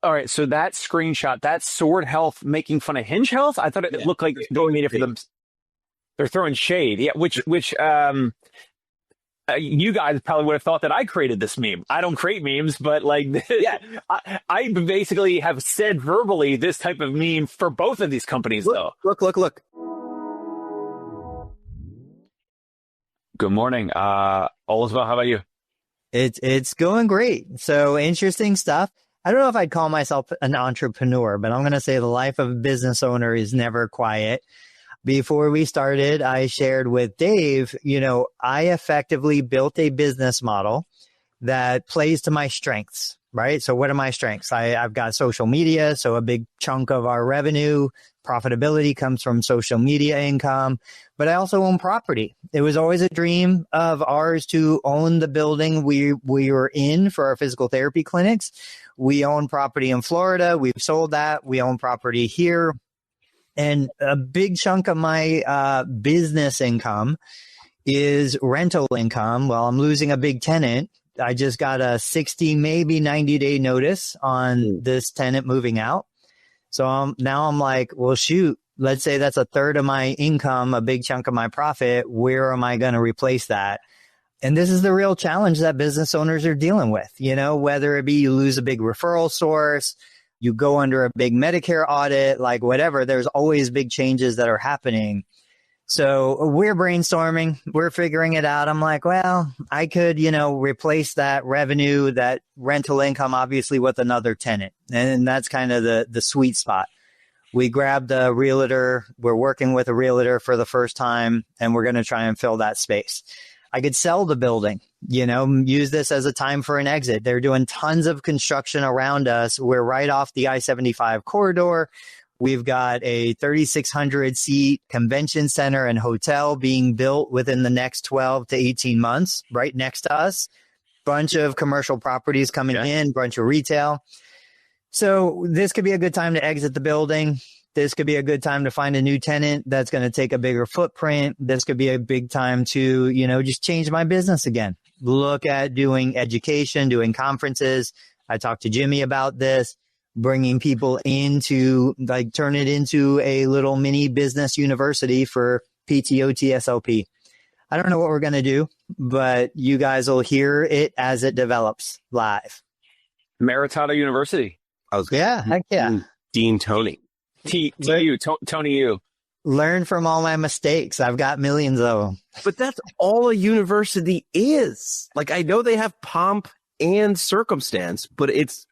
All right, so that screenshot, that Sword Health making fun of Hinge Health, I thought it looked like they made it for them. They're throwing shade. Yeah, which you guys probably would have thought that I created this meme. I don't create memes, but like, yeah, I basically have said verbally this type of meme for both of these companies, though. Look. Good morning. All is well. How about you? It's going great. So interesting stuff. I don't know if I'd call myself an entrepreneur, but I'm going to say the life of a business owner is never quiet. Before we started, I shared with Dave, I effectively built a business model that plays to my strengths, right? So what are my strengths? I've got social media. So a big chunk of our revenue, profitability comes from social media income, but I also own property. It was always a dream of ours to own the building we were in for our physical therapy clinics. We own property in Florida. We've sold that. We own property here. And a big chunk of my business income is rental income. Well, I'm losing a big tenant. I just got a 60, maybe 90-day notice on this tenant moving out. So now I'm like, well, shoot, let's say that's a third of my income, a big chunk of my profit. Where am I going to replace that? And this is the real challenge that business owners are dealing with, whether it be you lose a big referral source, you go under a big Medicare audit, like whatever, there's always big changes that are happening. So we're brainstorming, we're figuring it out. I'm like, well, I could, replace that revenue, that rental income, obviously with another tenant. And that's kind of the sweet spot. We grabbed a realtor. We're working with a realtor for the first time, and we're going to try and fill that space. I could sell the building, use this as a time for an exit. They're doing tons of construction around us. We're right off the I-75 corridor. We've got a 3,600 seat convention center and hotel being built within the next 12 to 18 months, right next to us. Bunch of commercial properties coming in, bunch of retail. So this could be a good time to exit the building. This could be a good time to find a new tenant that's going to take a bigger footprint. This could be a big time to, just change my business again. Look at doing education, doing conferences. I talked to Jimmy about this, bringing people into, turn it into a little mini business university for PTO TSLP. I don't know what we're going to do, but you guys will hear it as it develops live. Maritato University. Heck yeah. Dean Tony. Tony U. Learn from all my mistakes. I've got millions of them. But that's all a university is. Like, I know they have pomp and circumstance, but it's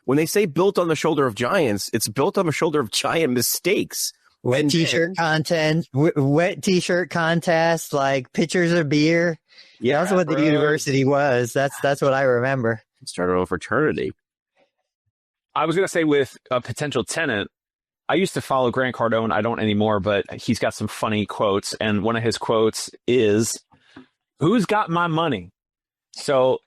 when they say built on the shoulder of giants, it's built on the shoulder of giant mistakes. Wet t-shirt contest, like pitchers of beer. Yeah, that's what the university was. That's what I remember. Started a fraternity. I was going to say with a potential tenant, I used to follow Grant Cardone. I don't anymore, but he's got some funny quotes. And one of his quotes is, "Who's got my money?" So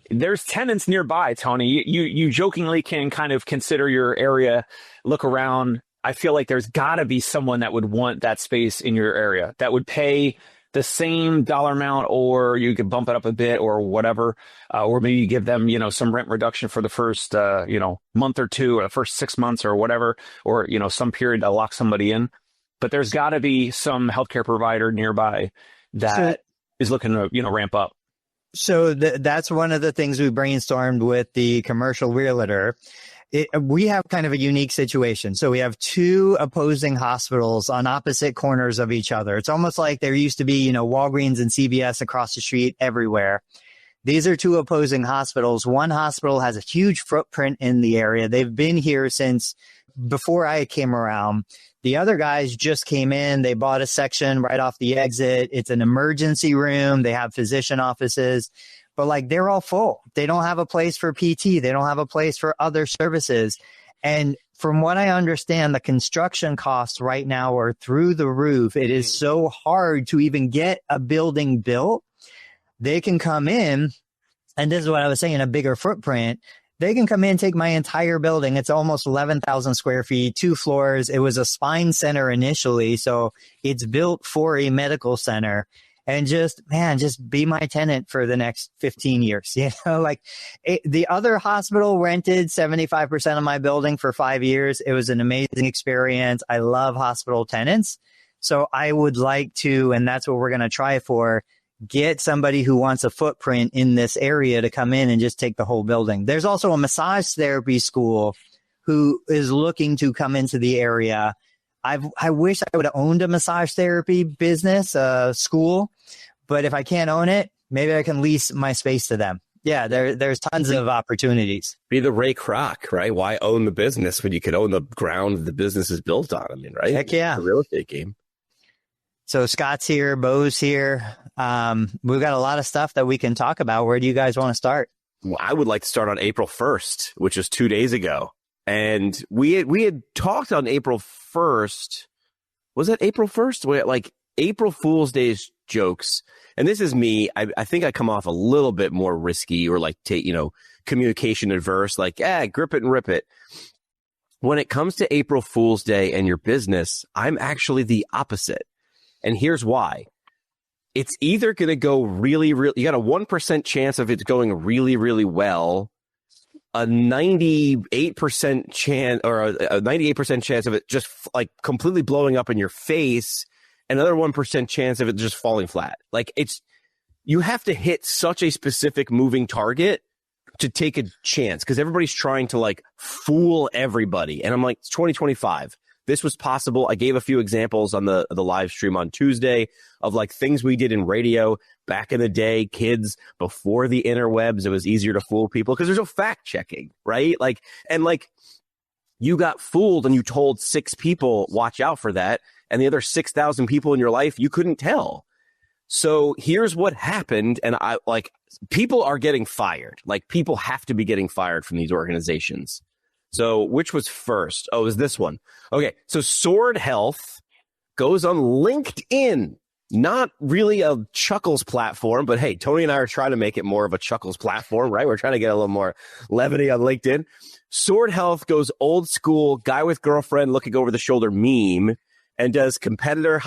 there's tenants nearby, Tony. You jokingly can kind of consider your area, look around. I feel like there's got to be someone that would want that space in your area that would pay the same dollar amount, or you could bump it up a bit or whatever, or maybe give them, some rent reduction for the first, month or two, or the first 6 months or whatever, or, some period to lock somebody in. But there's got to be some healthcare provider nearby that is looking to, ramp up. So that's one of the things we brainstormed with the commercial realtor. We have kind of a unique situation. So we have two opposing hospitals on opposite corners of each other. It's almost like there used to be, Walgreens and CVS across the street everywhere. These are two opposing hospitals. One hospital has a huge footprint in the area. They've been here since before I came around. The other guys just came in. They bought a section right off the exit. It's an emergency room. They have physician offices. But they're all full. They don't have a place for PT. They don't have a place for other services. And from what I understand, the construction costs right now are through the roof. It is so hard to even get a building built. They can come in, and this is what I was saying, a bigger footprint. They can come in, take my entire building. It's almost 11,000 square feet, 2 floors. It was a spine center initially, so it's built for a medical center. and just be my tenant for the next 15 years. Like the other hospital rented 75% of my building for 5 years. It was an amazing experience. I love hospital tenants. So I would like to, and that's what we're going to try for, get somebody who wants a footprint in this area to come in and just take the whole building. There's also a massage therapy school who is looking to come into the area. I wish I would have owned a massage therapy business, school, but if I can't own it, maybe I can lease my space to them. Yeah, there's tons of opportunities. Be the Ray Kroc, right? Why own the business when you could own the ground the business is built on? I mean, right? Heck yeah. It's a real estate game. So Scott's here, Bo's here. We've got a lot of stuff that we can talk about. Where do you guys want to start? Well, I would like to start on April 1st, which is 2 days ago. And we had talked on April 1st. Was that April 1st? Like April Fool's Day's jokes. And this is me. I think I come off a little bit more risky or like, communication adverse, like, grip it and rip it. When it comes to April Fool's Day and your business, I'm actually the opposite. And here's why. It's either going to go really, you got a 1% chance of it going really, really well, a 98% chance or a 98% chance of it just like completely blowing up in your face, another 1% chance of it just falling flat. Like you have to hit such a specific moving target to take a chance because everybody's trying to like fool everybody. And I'm like, it's 2025. This was possible. I gave a few examples on the live stream on Tuesday of like things we did in radio back in the day, kids before the interwebs. It was easier to fool people because there's no fact checking, right? And you got fooled and you told 6 people, watch out for that. And the other 6,000 people in your life, you couldn't tell. So here's what happened. And people are getting fired. Like people have to be getting fired from these organizations. So which was first? Oh, it was this one. Okay. So Sword Health goes on LinkedIn, not really a Chuckles platform, but hey, Tony and I are trying to make it more of a Chuckles platform, right? We're trying to get a little more levity on LinkedIn. Sword Health goes old school, guy with girlfriend looking over the shoulder meme and does competitor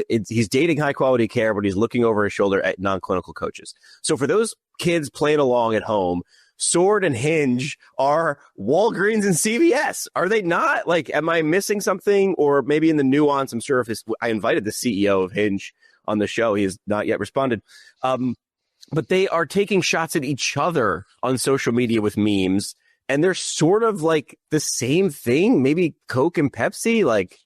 he's dating high quality care, but he's looking over his shoulder at non-clinical coaches. So for those kids playing along at home, Sword and Hinge are Walgreens and CVS. Are they not? Like, am I missing something? Or maybe in the nuance, I'm sure I invited the CEO of Hinge on the show. He has not yet responded. But they are taking shots at each other on social media with memes. And they're sort of like the same thing. Maybe Coke and Pepsi, like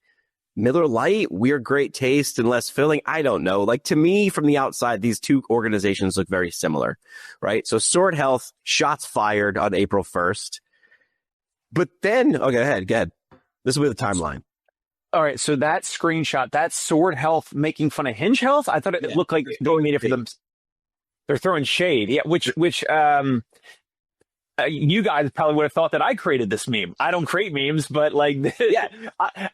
Miller Lite, weird, great taste and less filling. I don't know. Like to me, from the outside, these two organizations look very similar, right? So Sword Health, shots fired on April 1st. But then, okay, go ahead. This will be the timeline. All right. So that screenshot, that's Sword Health making fun of Hinge Health. I thought it looked like going media for them. They're throwing shade. Yeah. Which you guys probably would have thought that I created this meme. I don't create memes, but like, yeah,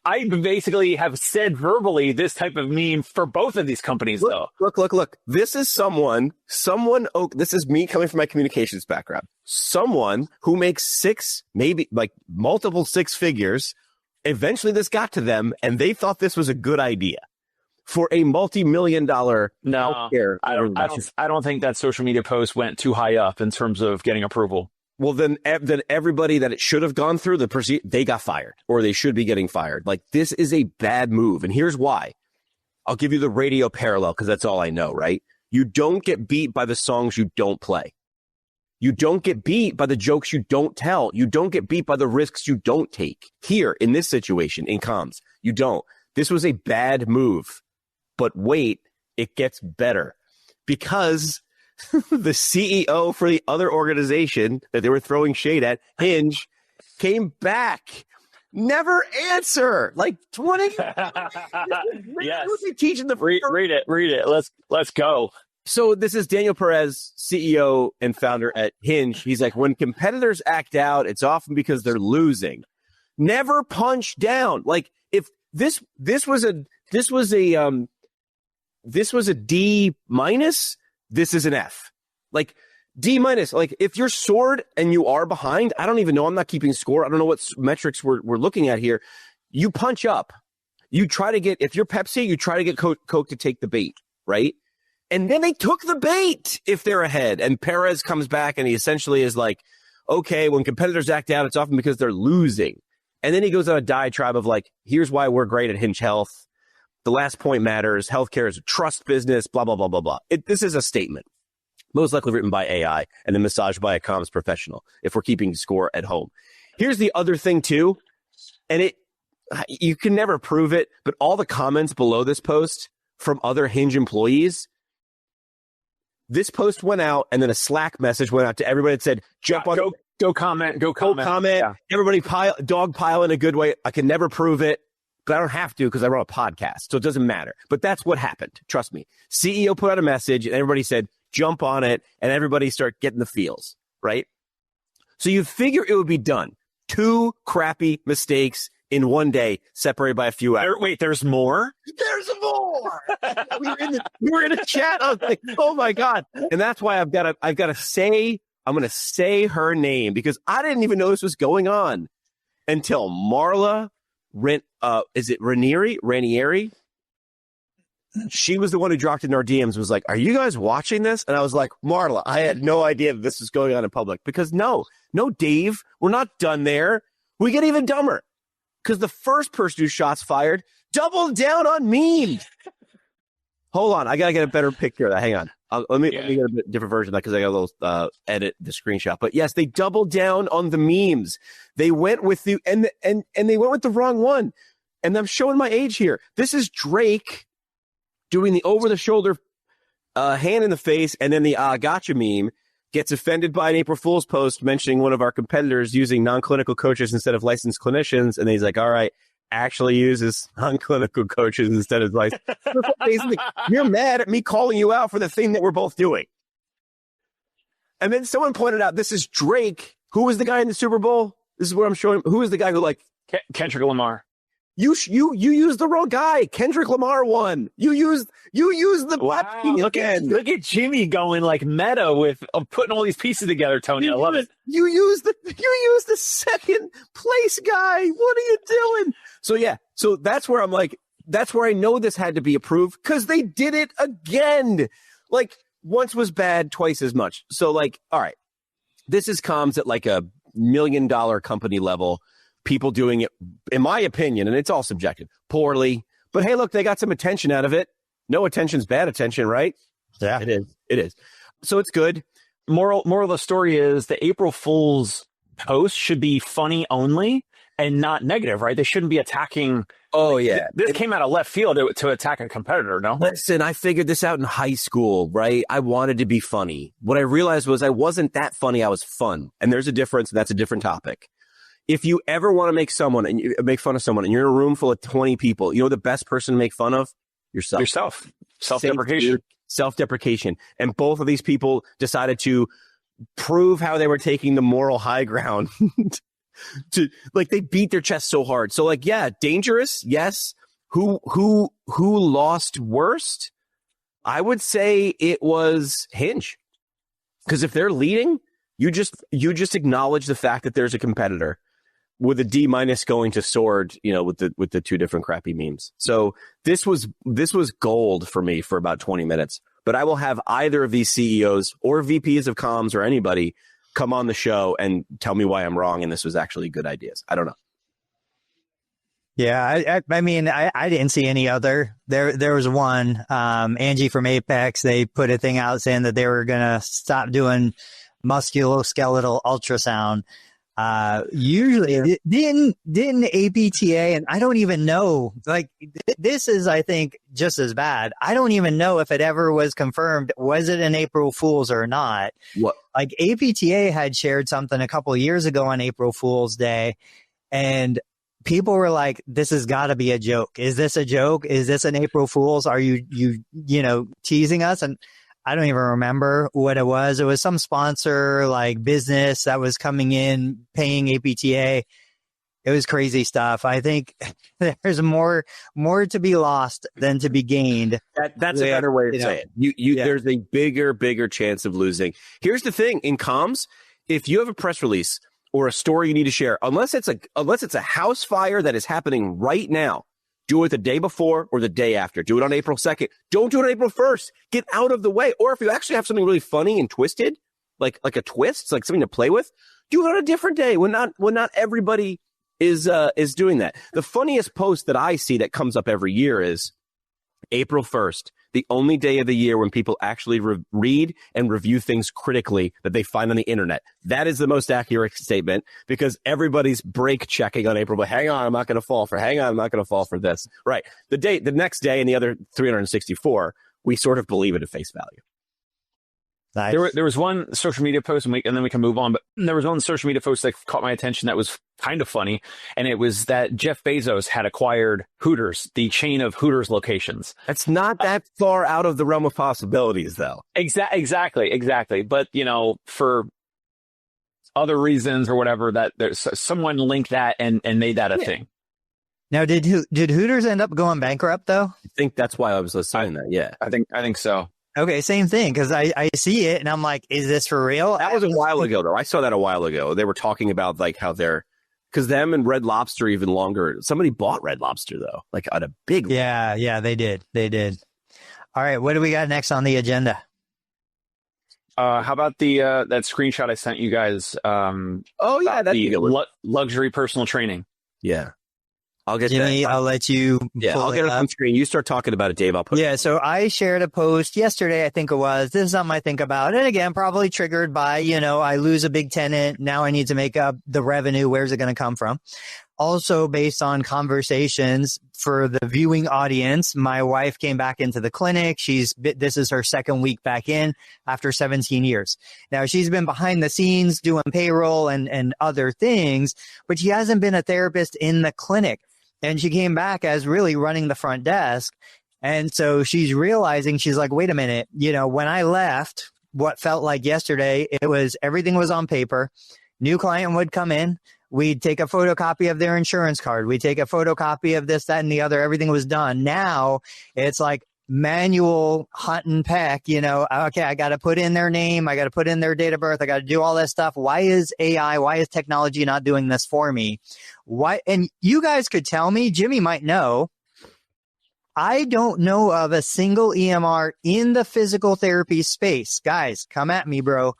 I basically have said verbally this type of meme for both of these companies, though. Look. This is this is me coming from my communications background. Someone who makes 6, maybe like multiple 6 figures. Eventually this got to them and they thought this was a good idea for a multi-million-dollar healthcare. I don't think that social media post went too high up in terms of getting approval. Well, then everybody that it should have gone through, they got fired or they should be getting fired. Like, this is a bad move. And here's why. I'll give you the radio parallel because that's all I know, right? You don't get beat by the songs you don't play. You don't get beat by the jokes you don't tell. You don't get beat by the risks you don't take. Here, in this situation, in comms, you don't. This was a bad move. But wait, it gets better. Because the CEO for the other organization that they were throwing shade at, Hinge, came back. Never answer. Like 20. Yes. Teaching the read it. Let's go. So this is Daniel Perez, CEO and founder at Hinge. He's like, when competitors act out, it's often because they're losing. Never punch down. Like if this was a D minus, this is an F. Like D minus. Like if you're Sword and you are behind, I don't even know. I'm not keeping score. I don't know what metrics we're looking at here. You punch up. You try to get, if you're Pepsi, you try to get Coke to take the bait, right? And then they took the bait if they're ahead. And Perez comes back and he essentially is like, okay, when competitors act out, it's often because they're losing. And then he goes on a diatribe of like, here's why we're great at Hinge Health. The last point matters. Healthcare is a trust business, blah, blah, blah, blah, blah. This is a statement, most likely written by AI and then massaged by a comms professional, if we're keeping score at home. Here's the other thing, too, and you can never prove it, but all the comments below this post from other Hinge employees, this post went out, and then a Slack message went out to everybody that said, jump on. Go comment. Yeah. Everybody dogpile in a good way. I can never prove it. But I don't have to because I run a podcast, so it doesn't matter. But that's what happened. Trust me. CEO put out a message, and everybody said, jump on it, and everybody start getting the feels, right? So you figure it would be done. 2 crappy mistakes in one day, separated by a few hours. Wait, there's more? There's more! we were in a chat. I was like, oh, my God. And that's why I'm going to say her name, because I didn't even know this was going on until Marla is it Ranieri? She was the one who dropped in our DMs, was like, are you guys watching this? And I was like, Marla, I had no idea that this was going on in public. Because no, Dave, we're not done there. We get even dumber. Because the first person who shots fired doubled down on memes. Hold on, I got to get a better picture of that. Hang on. Let me get a bit different version of that because I got a little edit the screenshot. But yes, they doubled down on the memes. They went with the and they went with the wrong one. And I'm showing my age here. This is Drake doing the over the shoulder hand in the face, and then the gotcha meme gets offended by an April Fool's post mentioning one of our competitors using non-clinical coaches instead of licensed clinicians, and he's like, all right, actually uses non-clinical coaches instead of licensed. You're mad at me calling you out for the thing that we're both doing. And then someone pointed out, this is Drake. Who was the guy in the Super Bowl? This is what I'm showing. Who is the guy who Kendrick Lamar. You used the wrong guy. Kendrick Lamar won. You used the wow. Look at Jimmy going like meta with putting all these pieces together, Tony. I love it. You used the second place guy. What are you doing? So yeah, so that's where I'm like, that's where I know this had to be approved because they did it again. Like once was bad, twice as much. So like, all right, this is comms at like $1 million company level. People doing it, in my opinion, and it's all subjective, poorly. But hey, look, they got some attention out of it. No attention's bad attention, right? Yeah, it is. So it's good. Moral of the story is the April Fool's post should be funny only and not negative, right? They shouldn't be attacking. Oh, yeah. This came out of left field to attack a competitor, no? Listen, I figured this out in high school, right? I wanted to be funny. What I realized was I wasn't that funny. I was fun. And there's a difference, and that's a different topic. If you ever want to make fun of someone, and you're in a room full of 20 people, you know the best person to make fun of? Yourself. Self-deprecation. Self-deprecation. And both of these people decided to prove how they were taking the moral high ground. They beat their chest so hard. So like, yeah, dangerous. Yes. Who lost worst? I would say it was Hinge. Because if they're leading, you just acknowledge the fact that there's a competitor. With a D- going to Sword, with the 2 different crappy memes. So this was gold for me for about 20 minutes. But I will have either of these CEOs or VPs of comms or anybody come on the show and tell me why I'm wrong and this was actually good ideas. I don't know. Yeah, I mean, I didn't see any other. There was one, Angie from Apex. They put a thing out saying that they were gonna stop doing musculoskeletal ultrasound. Usually didn't APTA, and I don't even know, like this is, I think, just as bad. I don't even know if it ever was confirmed. Was it an April Fool's or not? What? Like APTA had shared something a couple of years ago on April Fool's Day, and people were like, this has got to be a joke. Is this a joke? Is this an April Fool's? Are you teasing us? And I don't even remember what it was. It was some sponsor, like business that was coming in, paying APTA. It was crazy stuff. I think there's more to be lost than to be gained. That's a better way to say it. There's a bigger chance of losing. Here's the thing in comms: if you have a press release or a story you need to share, unless it's a house fire that is happening right now, Do it the day before or the day after. Do it on April 2nd. Don't do it on April 1st. Get out of the way. Or if you actually have something really funny and twisted, like a twist, like something to play with, do it on a different day when not everybody is doing that. The funniest post that I see that comes up every year is April 1st, the only day of the year when people actually read and review things critically that they find on the internet. That is the most accurate statement because everybody's brake checking on April. But hang on, I'm not going to fall for this. Right. The next day and the other 364, we sort of believe it at face value. Nice. There was one social media post, and then we can move on. But there was one social media post that caught my attention that was kind of funny, and it was that Jeff Bezos had acquired Hooters, the chain of Hooters locations. That's not that far out of the realm of possibilities, though. Exactly. But for other reasons or whatever, that there's someone linked that and made that a thing. Now, did Hooters end up going bankrupt though? I think that's why I was saying that. Yeah, I think so. Okay, same thing, because I see it and I'm like, is this for real? That was a while ago, though. I saw that a while ago. They were talking about like how because them and Red Lobster even longer. Somebody bought Red Lobster, though, like at a big. Yeah, they did. All right, what do we got next on the agenda? How about the that screenshot I sent you guys? That's the luxury personal training. Yeah. I'll get Jimmy, that. I'll let you. I'll get it on screen. You start talking about it, Dave. I'll put it. Yeah, so I shared a post yesterday, I think it was. This is something I think about. And again, probably triggered by, I lose a big tenant. Now I need to make up the revenue. Where's it going to come from? Also based on conversations for the viewing audience. My wife came back into the clinic. This is her second week back in after 17 years. Now she's been behind the scenes doing payroll and other things, but she hasn't been a therapist in the clinic. And she came back as really running the front desk. And so she's realizing, she's like, wait a minute, when I left, what felt like yesterday, everything was on paper. New client would come in. We'd take a photocopy of their insurance card. We'd take a photocopy of this, that, and the other. Everything was done. Now it's like manual hunt and peck, okay, I got to put in their name. I got to put in their date of birth. I got to do all that stuff. Why is technology not doing this for me? Why? And you guys could tell me, Jimmy might know. I don't know of a single EMR in the physical therapy space. Guys, come at me, bro.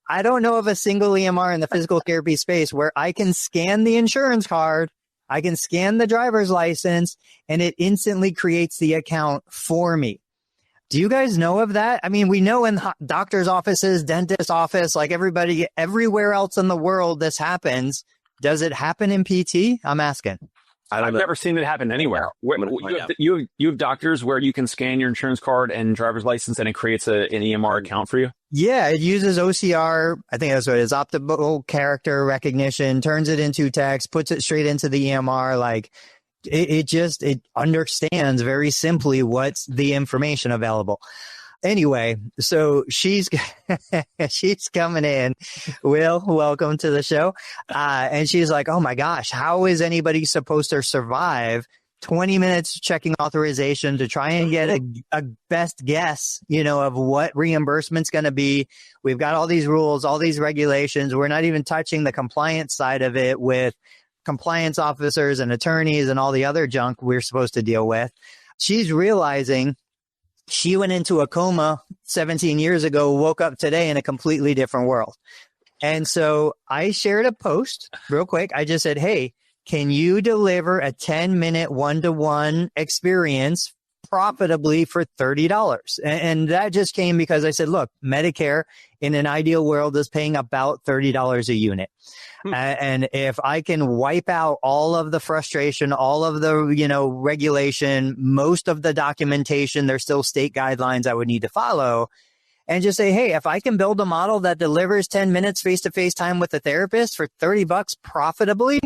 I don't know of a single EMR in the physical therapy space where I can scan the insurance card, I can scan the driver's license, and it instantly creates the account for me. Do you guys know of that? I mean, we know in doctor's offices, dentist office, like everybody, everywhere else in the world this happens. Does it happen in PT? I'm asking. I've never seen it happen anywhere. You have doctors where you can scan your insurance card and driver's license and it creates an EMR account for you? Yeah, it uses OCR. I think that's what it is. Optical character recognition, turns it into text, puts it straight into the EMR. Like it understands very simply what's the information available. Anyway, so she's coming in. Will, welcome to the show. And she's like, oh my gosh, how is anybody supposed to survive 20 minutes checking authorization to try and get a best guess, of what reimbursement's going to be? We've got all these rules, all these regulations. We're not even touching the compliance side of it with compliance officers and attorneys and all the other junk we're supposed to deal with. She's realizing she went into a coma 17 years ago, woke up today in a completely different world. And so I shared a post real quick. I just said, hey, can you deliver a 10-minute one-to-one experience profitably for $30? And that just came because I said, look, Medicare in an ideal world is paying about $30 a unit. And if I can wipe out all of the frustration, all of the, regulation, most of the documentation, there's still state guidelines I would need to follow, and just say, hey, if I can build a model that delivers 10 minutes face-to-face time with a therapist for $30 profitably,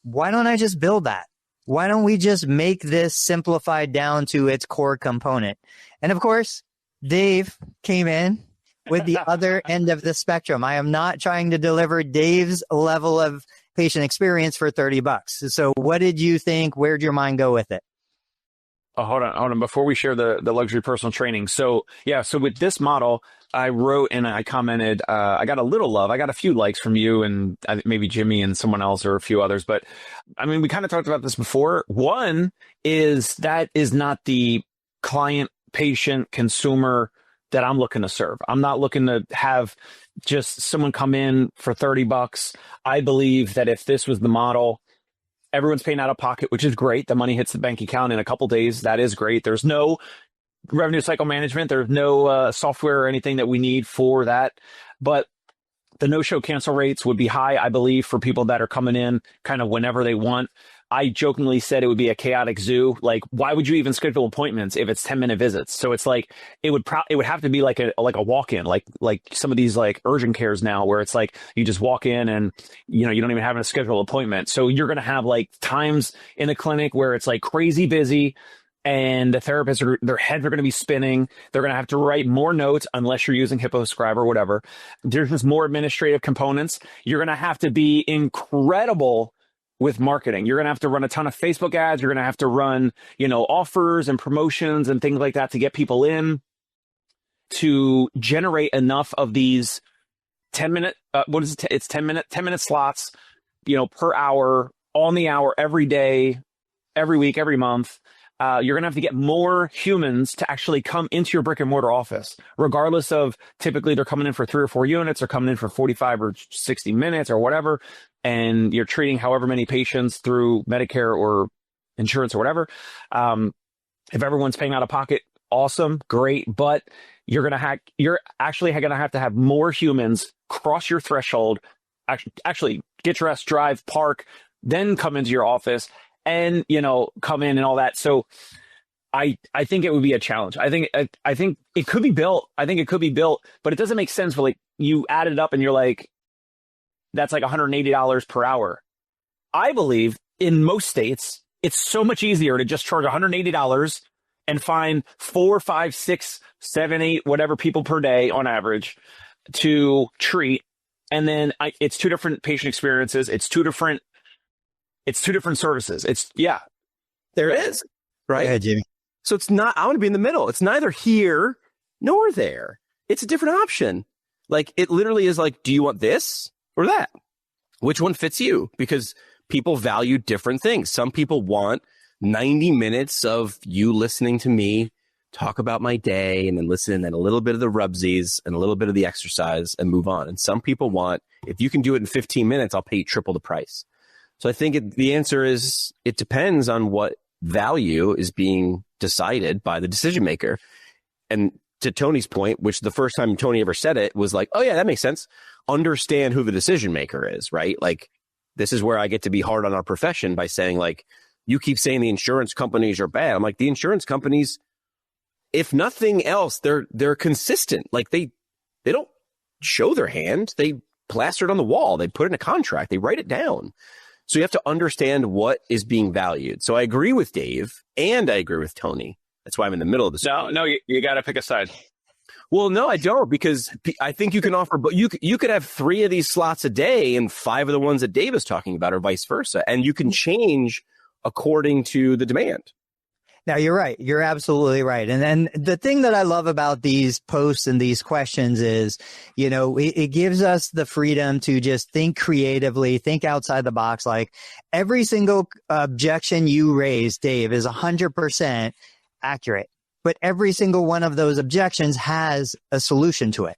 why don't I just build that? Why don't we just make this simplified down to its core component? And of course, Dave came in with the other end of the spectrum. I am not trying to deliver Dave's level of patient experience for $30. So what did you think? Where'd your mind go with it? Oh, hold on. Before we share the luxury personal training. So with this model, I wrote and I commented, I got a little love. I got a few likes from you and maybe Jimmy and someone else or a few others. But I mean, we kind of talked about this before. One is that is not the client, patient, consumer that I'm looking to serve. I'm not looking to have just someone come in for $30. I believe that if this was the model, everyone's paying out of pocket, which is great. The money hits the bank account in a couple days. That is great. There's no revenue cycle management. There's no software or anything that we need for that. But the no-show cancel rates would be high, I believe, for people that are coming in kind of whenever they want. I jokingly said it would be a chaotic zoo. Like, why would you even schedule appointments if it's 10-minute visits? So it's like it would have to be like a walk-in, like some of these like urgent cares now, where it's like you just walk in and you don't even have a scheduled appointment. So you're gonna have like times in the clinic where it's like crazy busy, and the therapists their heads are going to be spinning. They're going to have to write more notes unless you're using HippoScribe or whatever. There's just more administrative components. You're going to have to be incredible with marketing. You're going to have to run a ton of Facebook ads. You're going to have to run, offers and promotions and things like that to get people in, to generate enough of these 10-minute, it's 10-minute slots, per hour, on the hour, every day, every week, every month. You're going to have to get more humans to actually come into your brick and mortar office, regardless of typically they're coming in for 3 or 4 units or coming in for 45 or 60 minutes or whatever. And you're treating however many patients through Medicare or insurance or whatever. If everyone's paying out of pocket, awesome, great. But you're actually going to have to have more humans cross your threshold, actually get dressed, drive, park, then come into your office and, come in and all that. So I think it would be a challenge. I think it could be built. But it doesn't make sense for like you add it up and you're like, that's like $180 per hour. I believe in most states, it's so much easier to just charge $180 and find 4, 5, 6, 7, 8, whatever people per day on average to treat. And then it's 2 different patient experiences. It's two different services. There is, right? Go ahead, Jimmy. So it's not, I want to be in the middle. It's neither here nor there. It's a different option. Like, it literally is like, do you want this or that? Which one fits you? Because people value different things. Some people want 90 minutes of you listening to me talk about my day and then listen and a little bit of the rubsies and a little bit of the exercise and move on. And some people want, if you can do it in 15 minutes, I'll pay you triple the price. So I think the answer is it depends on what value is being decided by the decision maker. And to Tony's point, which the first time Tony ever said it was like, oh yeah, that makes sense. Understand who the decision maker is, right? Like, this is where I get to be hard on our profession by saying, like, you keep saying the insurance companies are bad. I'm like, the insurance companies, if nothing else, they're consistent. Like, they don't show their hand. They plaster it on the wall. They put it in a contract. They write it down. So you have to understand what is being valued. So I agree with Dave and I agree with Tony. That's why I'm in the middle of this. No, you got to pick a side. Well, no, I don't, because I think you can offer, but you could have 3 of these slots a day and 5 of the ones that Dave is talking about, or vice versa. And you can change according to the demand. Now, you're right. You're absolutely right. And then the thing that I love about these posts and these questions is, it gives us the freedom to just think creatively, think outside the box. Like, every single objection you raise, Dave, is 100% accurate. But every single one of those objections has a solution to it.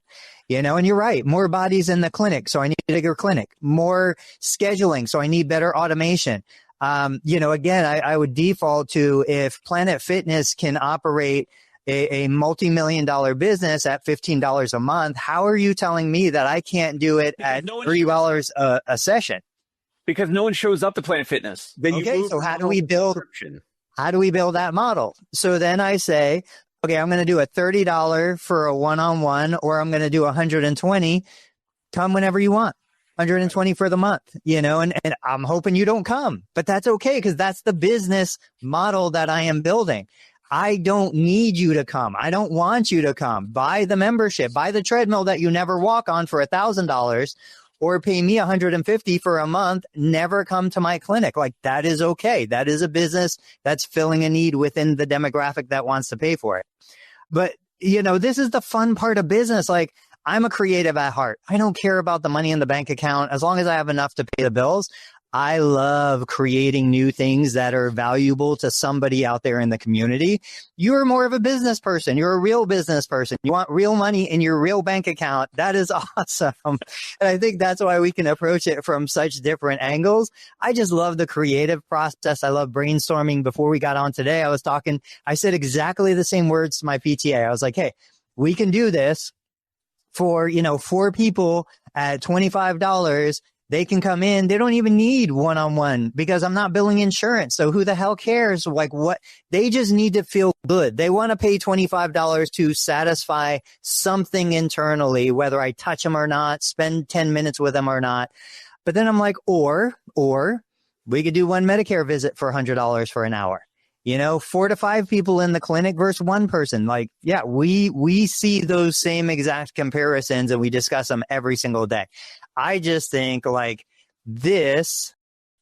And you're right. More bodies in the clinic, so I need a bigger clinic. More scheduling, so I need better automation. Again, I would default to, if Planet Fitness can operate a multi-million-dollar business at $15 a month, how are you telling me that I can't do it at $3 a session? Because no one shows up to Planet Fitness. Okay, so how do we build that model? So then I say, okay, I'm going to do a $30 for a one-on-one, or I'm going to do $120. Come whenever you want. $120 for the month, and I'm hoping you don't come, but that's okay, because that's the business model that I am building. I don't need you to come. I don't want you to come. Buy the membership, buy the treadmill that you never walk on for $1,000, or pay me $150 for a month. Never come to my clinic. Like, that is okay. That is a business that's filling a need within the demographic that wants to pay for it. But this is the fun part of business. Like, I'm a creative at heart. I don't care about the money in the bank account as long as I have enough to pay the bills. I love creating new things that are valuable to somebody out there in the community. You're more of a business person. You're a real business person. You want real money in your real bank account. That is awesome. And I think that's why we can approach it from such different angles. I just love the creative process. I love brainstorming. Before we got on today, I said exactly the same words to my PTA. I was like, hey, we can do this for, 4 people at $25. They can come in. They don't even need one-on-one because I'm not billing insurance. So who the hell cares? Like, what? They just need to feel good. They want to pay $25 to satisfy something internally, whether I touch them or not, spend 10 minutes with them or not. But then I'm like, or we could do one Medicare visit for $100 for an hour. 4 to 5 people in the clinic versus one person. Like, yeah, we see those same exact comparisons and we discuss them every single day. I just think like this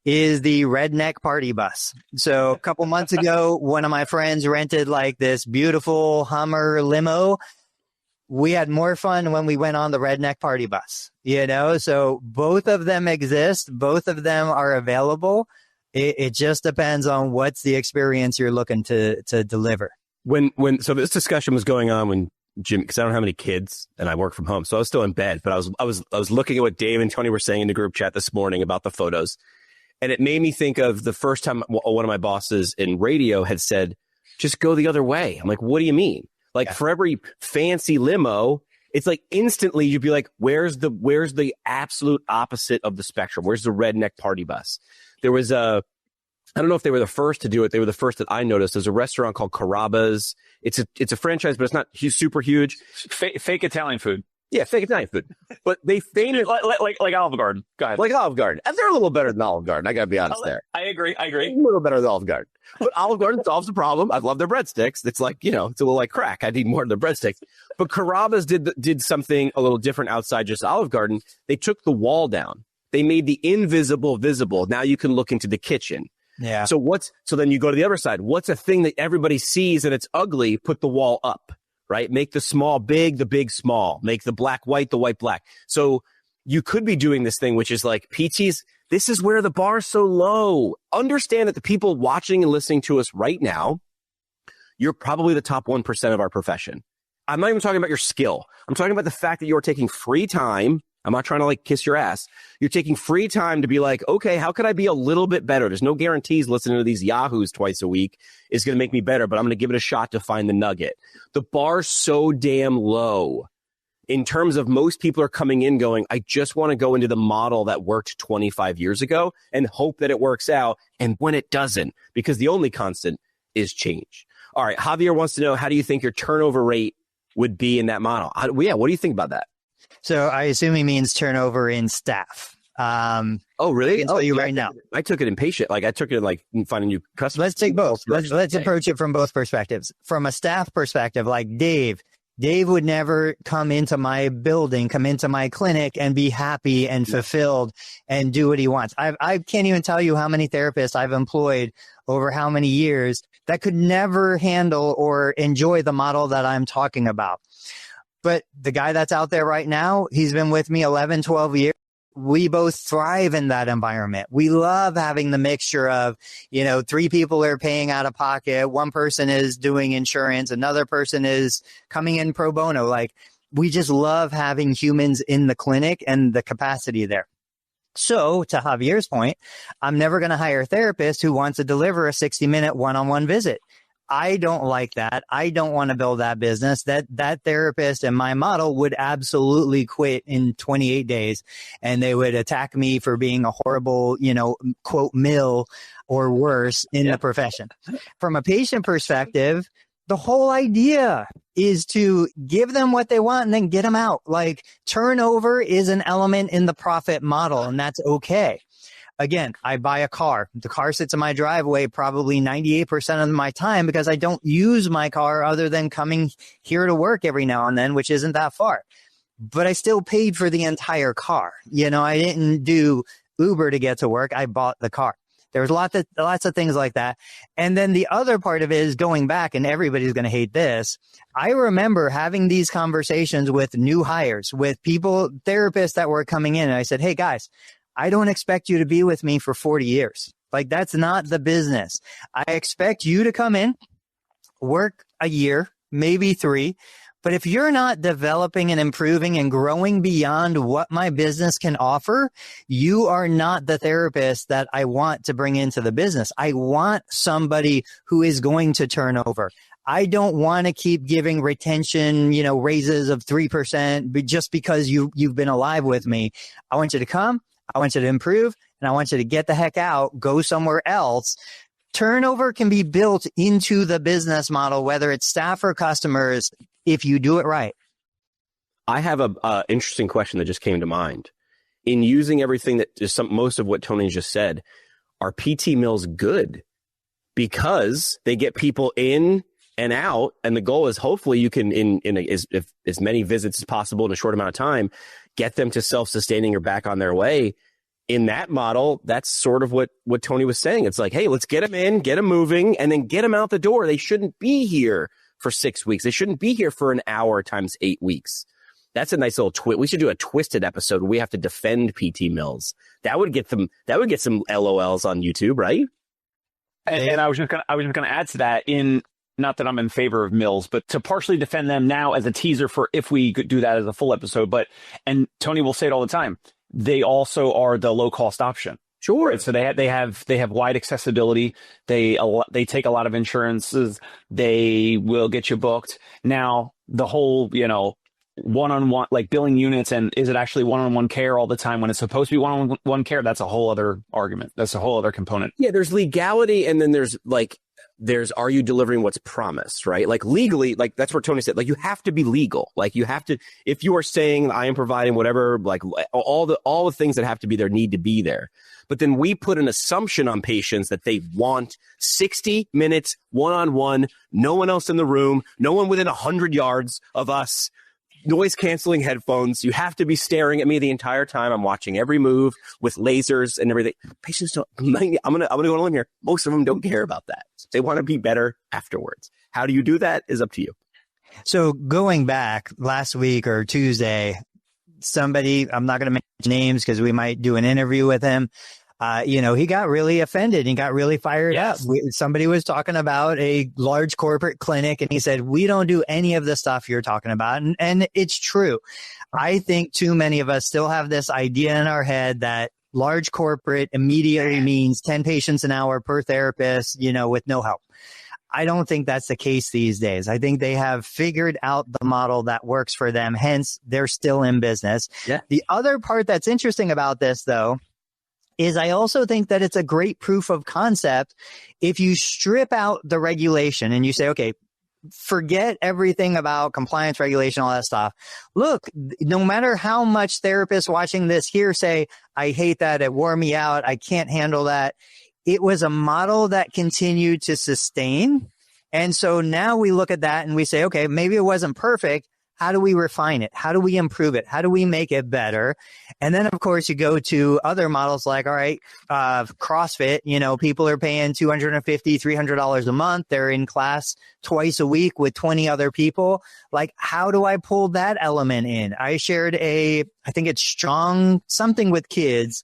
is the redneck party bus. So a couple months ago, one of my friends rented like this beautiful Hummer limo. We had more fun when we went on the redneck party bus, so both of them exist. Both of them are available. It just depends on what's the experience you're looking to deliver. So this discussion was going on when Jim, because I don't have any kids and I work from home, so I was still in bed. But I was looking at what Dave and Tony were saying in the group chat this morning about the photos, and it made me think of the first time one of my bosses in radio had said, "Just go the other way." I'm like, "What do you mean?" Like for every fancy limo, it's like instantly you'd be like, "Where's the absolute opposite of the spectrum? Where's the redneck party bus?" There was I don't know if they were the first to do it. They were the first that I noticed. There's a restaurant called Carrabba's. It's a franchise, but it's not super huge. Fake Italian food. Yeah, fake Italian food. But they famously like Olive Garden. Go ahead. Like Olive Garden. And they're a little better than Olive Garden. I got to be honest there. I agree. A little better than Olive Garden. But Olive Garden solves the problem. I love their breadsticks. It's like, it's a little like crack. I need more of the breadsticks. But Carrabba's did something a little different outside just Olive Garden. They took the wall down. They made the invisible visible. Now you can look into the kitchen. Yeah. So then you go to the other side. What's a thing that everybody sees and it's ugly? Put the wall up, right? Make the small big, the big small. Make the black white, the white black. So you could be doing this thing, which is like PTs. This is where the bar is so low. Understand that the people watching and listening to us right now, you're probably the top 1% of our profession. I'm not even talking about your skill. I'm talking about the fact that you're taking free time. I'm not trying to like kiss your ass. You're taking free time to be like, okay, how could I be a little bit better? There's no guarantees listening to these yahoos twice a week is going to make me better, but I'm going to give it a shot to find the nugget. The bar's so damn low in terms of most people are coming in going, I just want to go into the model that worked 25 years ago and hope that it works out. And when it doesn't, because the only constant is change. All right. Javier wants to know, how do you think your turnover rate would be in that model? What do you think about that? So I assume he means turnover in staff. Oh, really? I can tell you right now. I took it in patient. Like I took it in like finding new customers. Let's take both. Let's approach it from both perspectives. From a staff perspective, like Dave would never come into my building, come into my clinic and be happy and fulfilled and do what he wants. I can't even tell you how many therapists I've employed over how many years that could never handle or enjoy the model that I'm talking about. But the guy that's out there right now, he's been with me 11, 12 years. We both thrive in that environment. We love having the mixture of, 3 people are paying out of pocket. One person is doing insurance. Another person is coming in pro bono. Like, we just love having humans in the clinic and the capacity there. So to Javier's point, I'm never going to hire a therapist who wants to deliver a 60-minute one-on-one visit. I don't like that. I don't want to build that business. That therapist in my model would absolutely quit in 28 days, and they would attack me for being a horrible, quote, mill or worse in the profession. From a patient perspective, the whole idea is to give them what they want and then get them out. Like, turnover is an element in the profit model, and that's okay. Again, I buy a car. The car sits in my driveway probably 98% of my time because I don't use my car other than coming here to work every now and then, which isn't that far. But I still paid for the entire car. I didn't do Uber to get to work. I bought the car. There's lots of things like that. And then the other part of it is going back, and everybody's going to hate this. I remember having these conversations with new hires, with people, therapists that were coming in. And I said, hey guys, I don't expect you to be with me for 40 years. Like, that's not the business. I expect you to come in, work a year, maybe 3. But if you're not developing and improving and growing beyond what my business can offer, you are not the therapist that I want to bring into the business. I want somebody who is going to turn over. I don't want to keep giving retention, raises of 3%, but just because you've been alive with me. I want you to come, I want you to improve, and I want you to get the heck out, go somewhere else. Turnover can be built into the business model, whether it's staff or customers, if you do it right. I have a interesting question that just came to mind. In using everything that is most of what Tony just said, are PT mills good? Because they get people in and out, and the goal is hopefully you can, as many visits as possible in a short amount of time, get them to self-sustaining or back on their way. In that model, that's sort of what Tony was saying. It's like, hey, let's get them in, get them moving, and then get them out the door. They shouldn't be here for 6 weeks. They shouldn't be here for an hour times 8 weeks. That's a nice little twist. We should do a twisted episode where we have to defend PT mills. That would get some LOLs on YouTube, right? And I was just gonna add to that, not that I'm in favor of mills, but to partially defend them now as a teaser for if we could do that as a full episode. And Tony will say it all the time, they also are the low cost option. Sure. Right? So they have wide accessibility. They take a lot of insurances. They will get you booked. Now the whole, one-on-one, like billing units, and is it actually one-on-one care all the time when it's supposed to be one-on-one care? That's a whole other argument. That's a whole other component. Yeah, there's legality, and then there's are you delivering what's promised, right? Like legally, like that's where Tony said, like you have to be legal. Like you have to, if you are saying I am providing whatever, like all the things that have to be there need to be there. But then we put an assumption on patients that they want 60 minutes one-on-one, no one else in the room, no one within 100 yards of us, noise canceling headphones. You have to be staring at me the entire time. I'm watching every move with lasers and everything. Patients don't, I'm going to go on a limb here. Most of them don't care about that. They want to be better afterwards. How do you do that is up to you. So going back last week or Tuesday, somebody, I'm not going to mention names because we might do an interview with him. He got really offended and got really fired up. Somebody was talking about a large corporate clinic, and he said, we don't do any of the stuff you're talking about. And it's true. I think too many of us still have this idea in our head that large corporate immediately means 10 patients an hour per therapist, with no help. I don't think that's the case these days. I think they have figured out the model that works for them. Hence, they're still in business. Yeah. The other part that's interesting about this, though, is I also think that it's a great proof of concept if you strip out the regulation and you say, okay, forget everything about compliance, regulation, all that stuff. Look, no matter how much therapists watching this here say, I hate that, it wore me out, I can't handle that, it was a model that continued to sustain. And so now we look at that and we say, okay, maybe it wasn't perfect. How do we refine it? How do we improve it? How do we make it better? And then, of course, you go to other models like, all right, CrossFit, people are paying $250, $300 a month. They're in class twice a week with 20 other people. Like, how do I pull that element in? I shared I think it's Strong Something with Kids,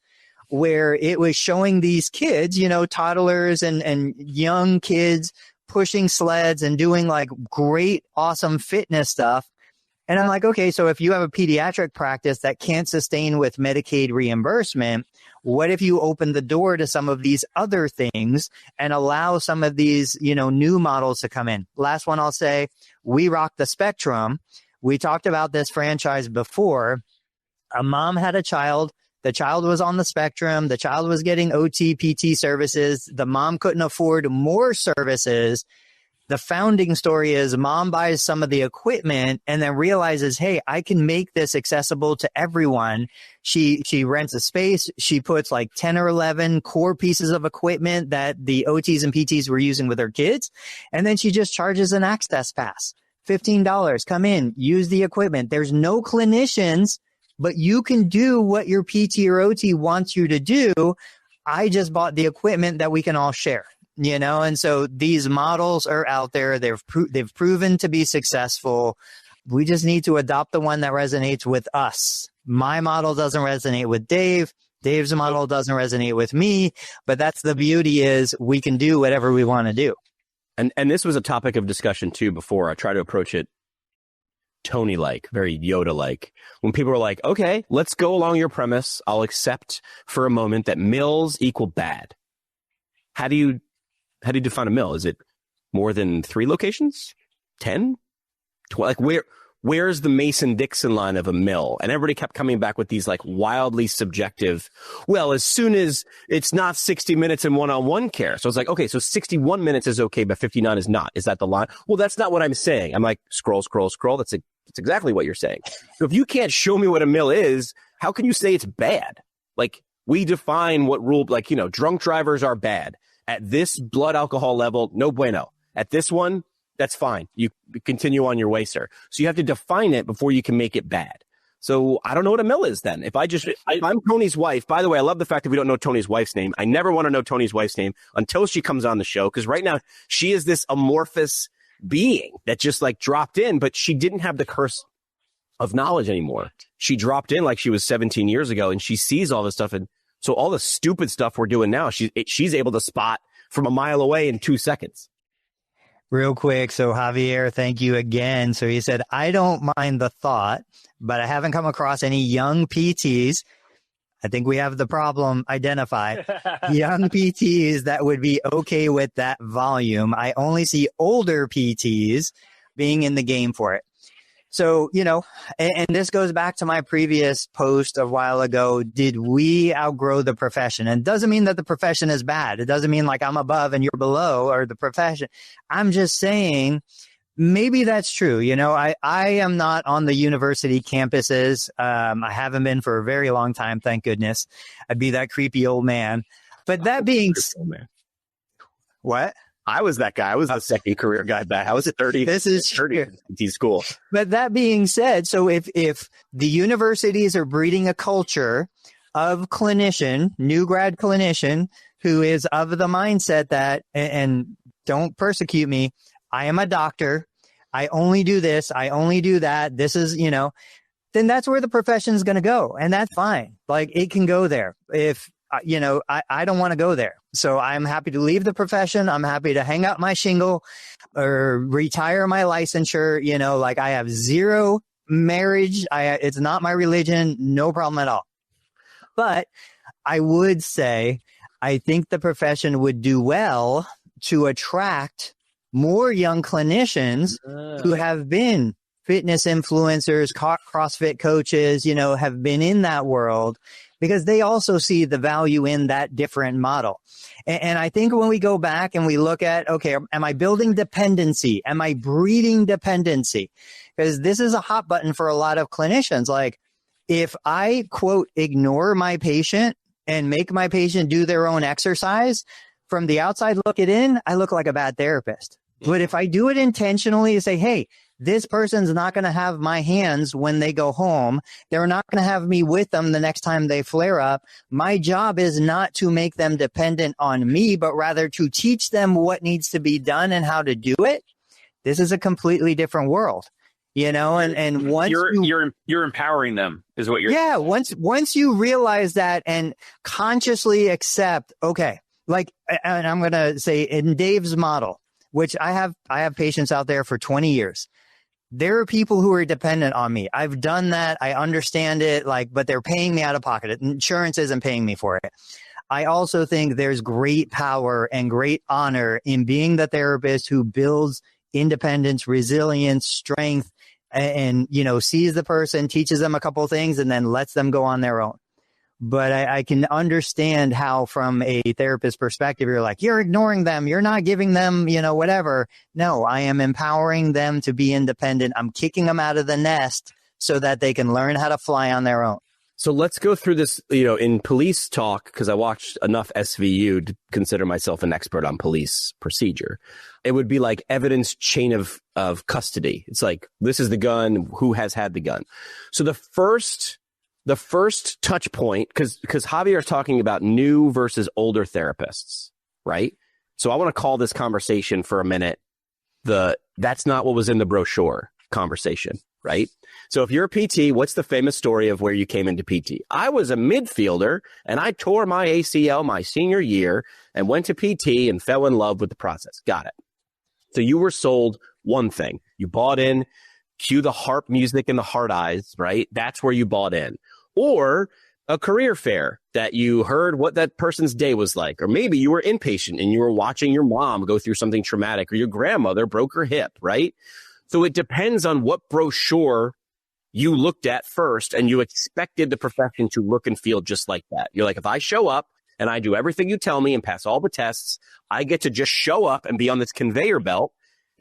where it was showing these kids, toddlers and young kids pushing sleds and doing like great, awesome fitness stuff. And I'm like, okay, so if you have a pediatric practice that can't sustain with Medicaid reimbursement, what if you open the door to some of these other things and allow some of these, new models to come in? Last one I'll say, We Rock the Spectrum. We talked about this franchise before. A mom had a child. The child was on the spectrum. The child was getting OT, PT services. The mom couldn't afford more services. The founding story is mom buys some of the equipment and then realizes, hey, I can make this accessible to everyone. She rents a space. She puts like 10 or 11 core pieces of equipment that the OTs and PTs were using with her kids. And then she just charges an access pass, $15. Come in, use the equipment. There's no clinicians, but you can do what your PT or OT wants you to do. I just bought the equipment that we can all share, and so these models are out there. They've proven to be successful. We just need to adopt the one that resonates with us. My model doesn't resonate with Dave. Dave's model doesn't resonate with me, but that's the beauty is we can do whatever we want to do. And this was a topic of discussion too before. I try to approach it Tony-like, very Yoda-like. When people were like, okay, let's go along your premise. I'll accept for a moment that mills equal bad. How do you define a mill? Is it more than 3 locations? 10? 12? Like where's the Mason-Dixon line of a mill? And everybody kept coming back with these like wildly subjective, well, as soon as it's not 60 minutes in one-on-one care. So it's like, okay, so 61 minutes is okay, but 59 is not. Is that the line? Well, that's not what I'm saying. I'm like, scroll. That's exactly what you're saying. So if you can't show me what a mill is, how can you say it's bad? Like we define what rule, like, drunk drivers are bad. At this blood alcohol level, no bueno. At this one, that's fine. You continue on your way, sir. So you have to define it before you can make it bad. So I don't know what a mill is then. If I'm Tony's wife, by the way, I love the fact that we don't know Tony's wife's name. I never want to know Tony's wife's name until she comes on the show. Because right now she is this amorphous being that just like dropped in, but she didn't have the curse of knowledge anymore. She dropped in like she was 17 years ago and she sees all this stuff. And so all the stupid stuff we're doing now, she's able to spot from a mile away in 2 seconds. Real quick. So Javier, thank you again. So he said, I don't mind the thought, but I haven't come across any young PTs. I think we have the problem identified. Young PTs that would be okay with that volume. I only see older PTs being in the game for it. So, and this goes back to my previous post a while ago. Did we outgrow the profession? And it doesn't mean that the profession is bad. It doesn't mean like I'm above and you're below or the profession. I'm just saying maybe that's true. I am not on the university campuses. I haven't been for a very long time. Thank goodness. I'd be that creepy old man. But that being what? I was that guy. I was the second career guy back. I was at 30. This is 30 school. But that being said, so if the universities are breeding a culture of new grad clinician who is of the mindset that, and don't persecute me, I am a doctor. I only do this. I only do that. This is, then that's where the profession is going to go. And that's fine. Like it can go there. If, I don't want to go there. So I'm happy to leave the profession. I'm happy to hang up my shingle or retire my licensure. Like I have zero marriage. It's not my religion. No problem at all. But I would say, I think the profession would do well to attract more young clinicians who have been fitness influencers, CrossFit coaches, have been in that world, because they also see the value in that different model. And I think when we go back and we look at, okay, am I building dependency? Am I breeding dependency? Because this is a hot button for a lot of clinicians. Like if I, quote, ignore my patient and make my patient do their own exercise, from the outside looking in, I look like a bad therapist. But if I do it intentionally and say, hey, this person's not going to have my hands when they go home. They're not going to have me with them the next time they flare up. My job is not to make them dependent on me, but rather to teach them what needs to be done and how to do it. This is a completely different world, and once you're empowering them is what you're. Yeah. Once you realize that and consciously accept, okay, like, and I'm going to say in Dave's model, which I have patients out there for 20 years. There are people who are dependent on me. I've done that. I understand it, but they're paying me out of pocket. Insurance isn't paying me for it. I also think there's great power and great honor in being the therapist who builds independence, resilience, strength, and sees the person, teaches them a couple of things, and then lets them go on their own. But I can understand how from a therapist perspective, you're like, you're ignoring them. You're not giving them, whatever. No, I am empowering them to be independent. I'm kicking them out of the nest so that they can learn how to fly on their own. So let's go through this, in police talk, because I watched enough SVU to consider myself an expert on police procedure. It would be like evidence chain of custody. It's like, this is the gun, who has had the gun. So the first the first touch point, because Javier is talking about new versus older therapists, right? So I want to call this conversation for a minute that's not what was in the brochure conversation, right? So if you're a PT, what's the famous story of where you came into PT? I was a midfielder and I tore my ACL my senior year and went to PT and fell in love with the process. Got it. So you were sold one thing. You bought in, cue the harp music and the heart eyes, right? That's where you bought in. Or a career fair that you heard what that person's day was like. Or maybe you were inpatient and you were watching your mom go through something traumatic, or your grandmother broke her hip, right? So it depends on what brochure you looked at first, and you expected the profession to look and feel just like that. You're like, if I show up and I do everything you tell me and pass all the tests, I get to just show up and be on this conveyor belt,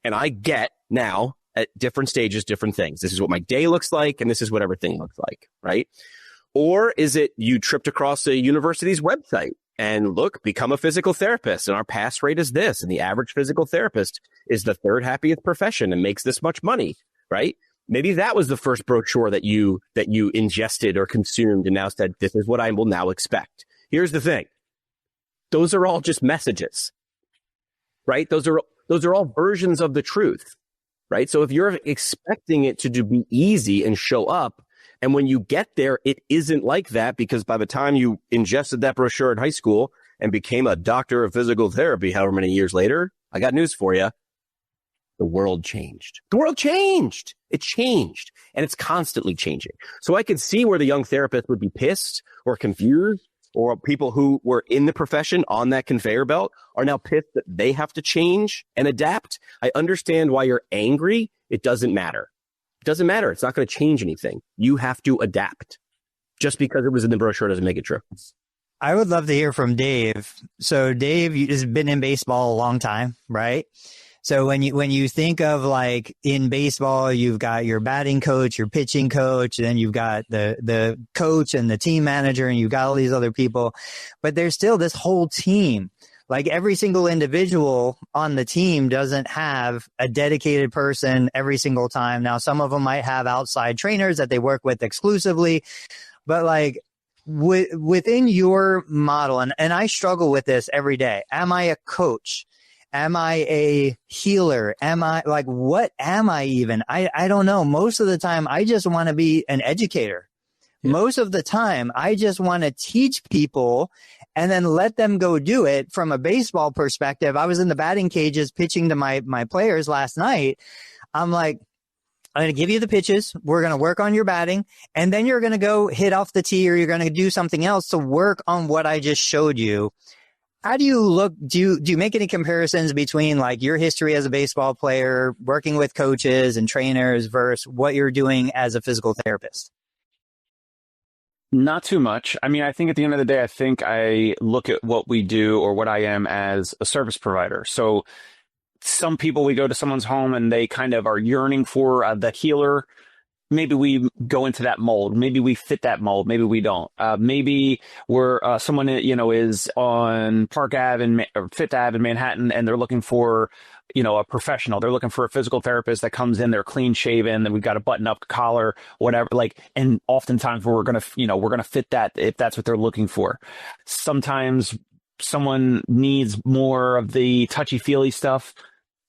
and I get now at different stages, different things. This is what my day looks like, and this is what everything looks like, right? Or is it you tripped across a university's website and look, become a physical therapist, and our pass rate is this, and the average physical therapist is the third happiest profession and makes this much money, right? Maybe that was the first brochure that you ingested or consumed and now said, this is what I will now expect. Here's the thing. Those are all just messages, right? Those are all versions of the truth, right? So if you're expecting it to be easy and show up, and when you get there, it isn't like that, because by the time you ingested that brochure in high school and became a doctor of physical therapy, however many years later, I got news for you. The world changed. The world changed. It changed. And it's constantly changing. So I could see where the young therapist would be pissed or confused, or people who were in the profession on that conveyor belt are now pissed that they have to change and adapt. I understand why you're angry. It doesn't matter. It doesn't matter. It's not going to change anything. You have to adapt. Just because it was in the brochure doesn't make it true. I would love to hear from Dave. So Dave, you've been in baseball a long time, right? So when you think of, like, in baseball, you've got your batting coach, your pitching coach, then you've got the coach and the team manager, and you've got all these other people, but there's still this whole team. Like, every single individual on the team doesn't have a dedicated person every single time. Now, some of them might have outside trainers that they work with exclusively, but like within your model, and I struggle with this every day. Am I a coach? Am I a healer? Am I, like, what am I even? I don't know. Most of the time, I just want to be an educator. Yeah. Most of the time, I just want to teach people and then let them go do it. From a baseball perspective, I was in the batting cages pitching to my players last night. I'm like, I'm going to give you the pitches. We're going to work on your batting, and then you're going to go hit off the tee, or you're going to do something else to work on what I just showed you. How do you look? Do you make any comparisons between, like, your history as a baseball player, working with coaches and trainers, versus what you're doing as a physical therapist? Not too much. I mean, I think at the end of the day, I think I look at what we do, or what I am, as a service provider. So some people, we go to someone's home and they kind of are yearning for the healer. Maybe we go into that mold. Maybe we fit that mold. Maybe we don't. Maybe we're someone, is on Park Ave or Fifth Ave in Manhattan, and they're looking for, a professional. They're looking for a physical therapist that comes in, they're clean shaven, then we've got a button up collar, whatever. Like, and oftentimes we're going to fit that if that's what they're looking for. Sometimes someone needs more of the touchy feely stuff,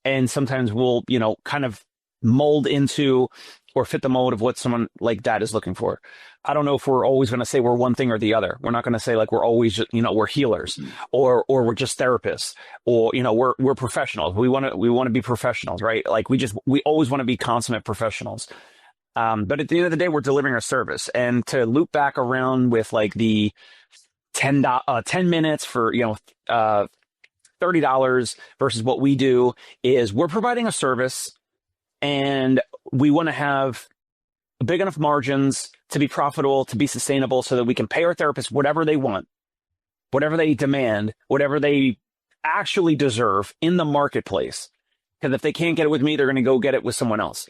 and sometimes we'll, kind of mold into or fit the mold of what someone like that is looking for. I don't know if we're always going to say we're one thing or the other. We're not going to say, like, we're always just, we're healers, or we're just therapists, or, we're professionals. We want to be professionals, right? Like, we always want to be consummate professionals. But at the end of the day, we're delivering a service. And to loop back around with, like, the 10 minutes for, $30 versus what we do is we're providing a service, and we want to have big enough margins to be profitable, to be sustainable, so that we can pay our therapists whatever they want, whatever they demand, whatever they actually deserve in the marketplace. Because if they can't get it with me, they're going to go get it with someone else.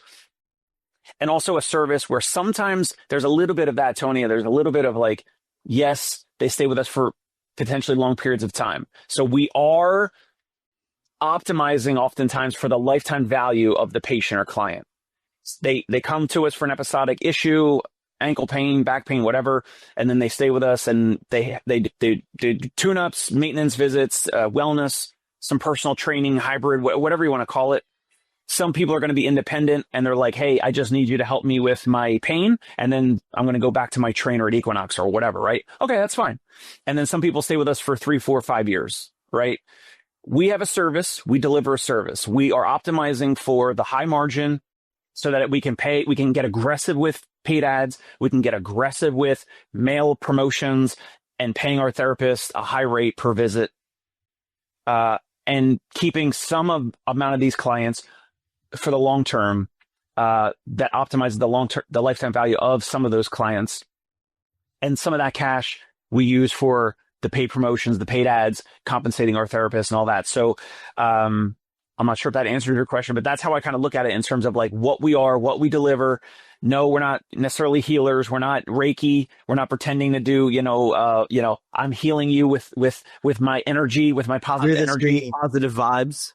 And also a service where sometimes there's a little bit of that, Tony. There's a little bit of, like, yes, they stay with us for potentially long periods of time. So we are optimizing oftentimes for the lifetime value of the patient or client. They come to us for an episodic issue, ankle pain, back pain, whatever, and then they stay with us and they do tune-ups, maintenance visits, wellness, some personal training, hybrid, whatever you want to call it. Some people are going to be independent and they're like, hey, I just need you to help me with my pain. And then I'm going to go back to my trainer at Equinox or whatever, right? Okay, that's fine. And then some people stay with us for 3, 4, 5 years, right? We have a service. We deliver a service. We are optimizing for the high margin so that we can get aggressive with paid ads. We can get aggressive with mail promotions and paying our therapists a high rate per visit, and keeping some amount of these clients for the long term, that optimizes the lifetime value of some of those clients. And some of that cash we use for the paid promotions, the paid ads, compensating our therapists and all that. So, I'm not sure if that answers your question, but that's how I kind of look at it in terms of like what we are, what we deliver. No, we're not necessarily healers. We're not Reiki. We're not pretending to do, I'm healing you with my energy, with my positive energy, positive vibes.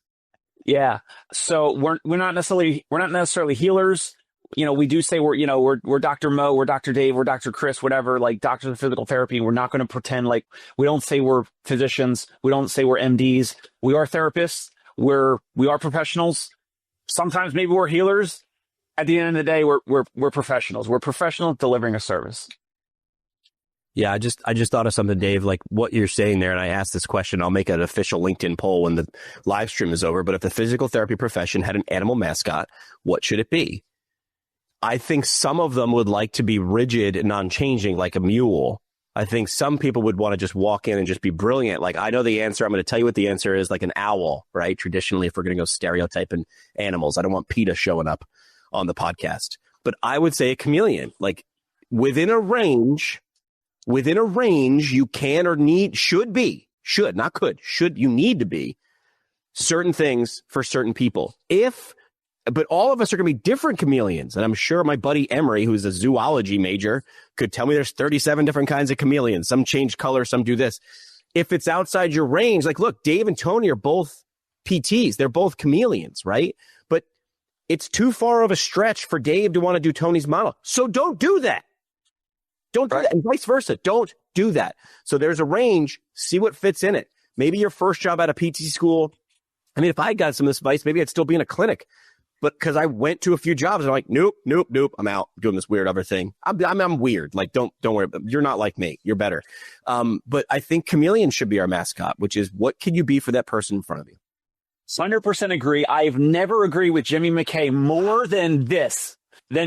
Yeah. So we're not necessarily healers. We do say we're Dr. Mo, we're Dr. Dave, we're Dr. Chris, whatever, like doctors of physical therapy. We're not going to pretend like we don't say we're physicians. We don't say we're MDs. We are therapists. We are professionals. Sometimes maybe we're healers. At the end of the day, we're professionals. We're professionals delivering a service. Yeah, I just thought of something, Dave, like what you're saying there. And I asked this question. I'll make an official LinkedIn poll when the live stream is over. But if the physical therapy profession had an animal mascot, what should it be? I think some of them would like to be rigid and unchanging, like a mule. I think some people would want to just walk in and just be brilliant. Like, I know the answer. I'm going to tell you what the answer is, like an owl, right? Traditionally, if we're going to go stereotyping animals, I don't want PETA showing up on the podcast. But I would say a chameleon, like within a range, you can or need, should, you need to be certain things for certain people. But all of us are going to be different chameleons. And I'm sure my buddy Emery, who's a zoology major, could tell me there's 37 different kinds of chameleons. Some change color, some do this. If it's outside your range, like, look, Dave and Tony are both PTs. They're both chameleons, right? But it's too far of a stretch for Dave to want to do Tony's model. So don't do that. Don't do that. And vice versa. Don't do that. So there's a range. See what fits in it. Maybe your first job at a PT school. I mean, if I got some advice, maybe I'd still be in a clinic. But because I went to a few jobs, I'm like, nope. I'm out doing this weird other thing. I'm weird. Like, don't worry. You're not like me. You're better. But I think chameleon should be our mascot, which is what can you be for that person in front of you? 100% agree. I've never agreed with Jimmy McKay more than